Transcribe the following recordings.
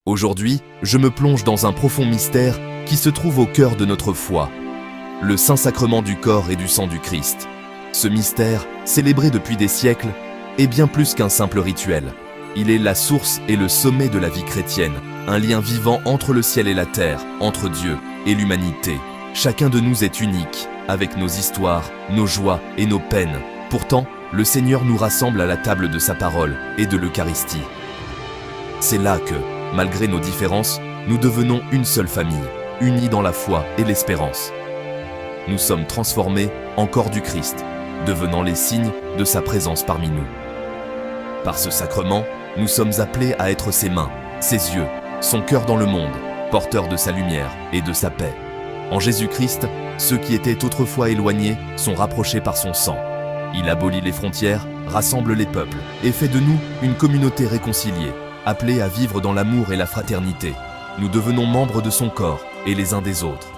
Aujourd'hui, je me plonge dans un profond mystère qui se trouve au cœur de notre foi, le Saint-Sacrement du corps et du sang du Christ. Ce mystère, célébré depuis des siècles, est bien plus qu'un simple rituel. Il est la source et le sommet de la vie chrétienne, un lien vivant entre le ciel et la terre, entre Dieu et l'humanité. Chacun de nous est unique, avec nos histoires, nos joies et nos peines. Pourtant, le Seigneur nous rassemble à la table de sa parole et de l'Eucharistie. C'est là que, malgré nos différences, nous devenons une seule famille, unis dans la foi et l'espérance. Nous sommes transformés en corps du Christ, devenant les signes de sa présence parmi nous. Par ce sacrement, nous sommes appelés à être ses mains, ses yeux, son cœur dans le monde, porteurs de sa lumière et de sa paix. En Jésus-Christ, ceux qui étaient autrefois éloignés sont rapprochés par son sang. Il abolit les frontières, rassemble les peuples et fait de nous une communauté réconciliée, appelée à vivre dans l'amour et la fraternité. Nous devenons membres de son corps et les uns des autres.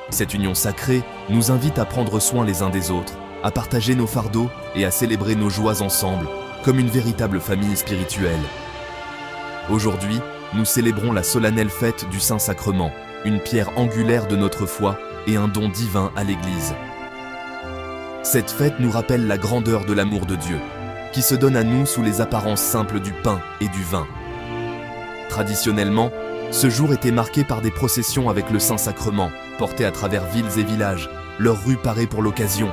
Cette union sacrée nous invite à prendre soin les uns des autres, à partager nos fardeaux et à célébrer nos joies ensemble, comme une véritable famille spirituelle. Aujourd'hui, nous célébrons la solennelle fête du Saint-Sacrement, une pierre angulaire de notre foi et un don divin à l'Église. Cette fête nous rappelle la grandeur de l'amour de Dieu, qui se donne à nous sous les apparences simples du pain et du vin. Traditionnellement, ce jour était marqué par des processions avec le Saint-Sacrement, portées à travers villes et villages, leurs rues parées pour l'occasion.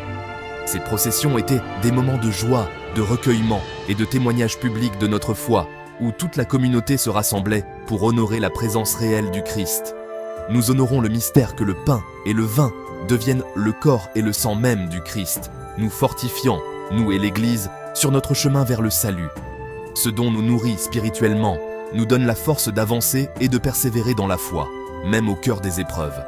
Ces processions étaient des moments de joie, de recueillement et de témoignage public de notre foi, où toute la communauté se rassemblait pour honorer la présence réelle du Christ. Nous honorons le mystère que le pain et le vin deviennent le corps et le sang même du Christ, nous fortifiant, nous et l'Église, sur notre chemin vers le salut. Ce don nous nourrit spirituellement, nous donne la force d'avancer et de persévérer dans la foi, même au cœur des épreuves.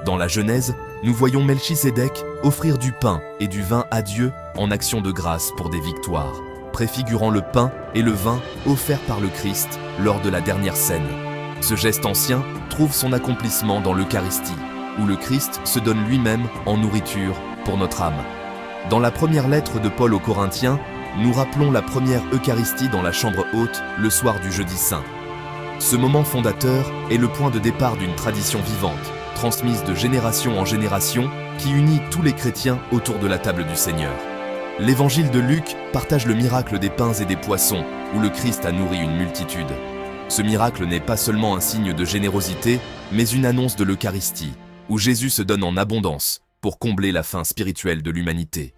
Dans la Genèse, nous voyons Melchisédek offrir du pain et du vin à Dieu en action de grâce pour des victoires, préfigurant le pain et le vin offerts par le Christ lors de la dernière scène. Ce geste ancien trouve son accomplissement dans l'Eucharistie, où le Christ se donne lui-même en nourriture pour notre âme. Dans la première lettre de Paul aux Corinthiens, nous rappelons la première Eucharistie dans la chambre haute le soir du Jeudi Saint. Ce moment fondateur est le point de départ d'une tradition vivante, transmise de génération en génération, qui unit tous les chrétiens autour de la table du Seigneur. L'évangile de Luc partage le miracle des pains et des poissons, où le Christ a nourri une multitude. Ce miracle n'est pas seulement un signe de générosité, mais une annonce de l'Eucharistie, où Jésus se donne en abondance pour combler la faim spirituelle de l'humanité.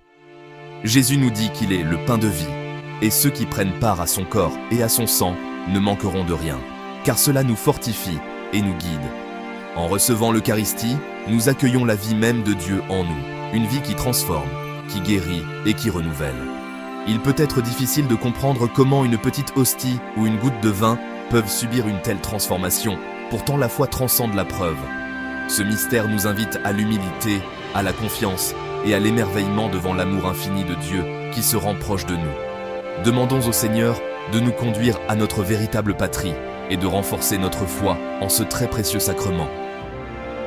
Jésus nous dit qu'il est le pain de vie, et ceux qui prennent part à son corps et à son sang ne manqueront de rien, car cela nous fortifie et nous guide. En recevant l'Eucharistie, nous accueillons la vie même de Dieu en nous, une vie qui transforme, qui guérit et qui renouvelle. Il peut être difficile de comprendre comment une petite hostie ou une goutte de vin peuvent subir une telle transformation, pourtant la foi transcende la preuve. Ce mystère nous invite à l'humilité, à la confiance et à l'émerveillement devant l'amour infini de Dieu qui se rend proche de nous. Demandons au Seigneur de nous conduire à notre véritable patrie et de renforcer notre foi en ce très précieux sacrement.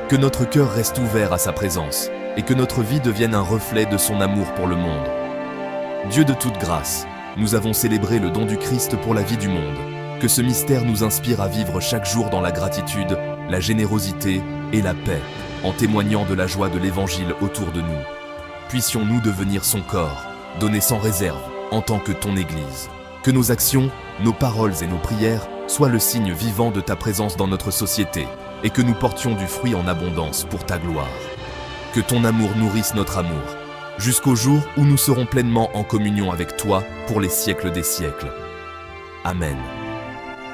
Que notre cœur reste ouvert à sa présence et que notre vie devienne un reflet de son amour pour le monde. Dieu de toute grâce, nous avons célébré le don du Christ pour la vie du monde. Que ce mystère nous inspire à vivre chaque jour dans la gratitude, la générosité et la paix, en témoignant de la joie de l'Évangile autour de nous. Puissions-nous devenir son corps, donné sans réserve, en tant que ton Église. Que nos actions, nos paroles et nos prières soient le signe vivant de ta présence dans notre société, et que nous portions du fruit en abondance pour ta gloire. Que ton amour nourrisse notre amour, jusqu'au jour où nous serons pleinement en communion avec toi pour les siècles des siècles. Amen.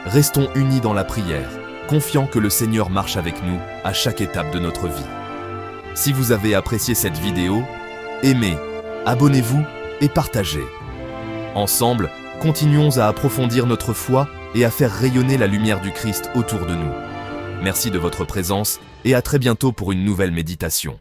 Restons unis dans la prière, confiants que le Seigneur marche avec nous à chaque étape de notre vie. Si vous avez apprécié cette vidéo, aimez, abonnez-vous et partagez. Ensemble, continuons à approfondir notre foi et à faire rayonner la lumière du Christ autour de nous. Merci de votre présence et à très bientôt pour une nouvelle méditation.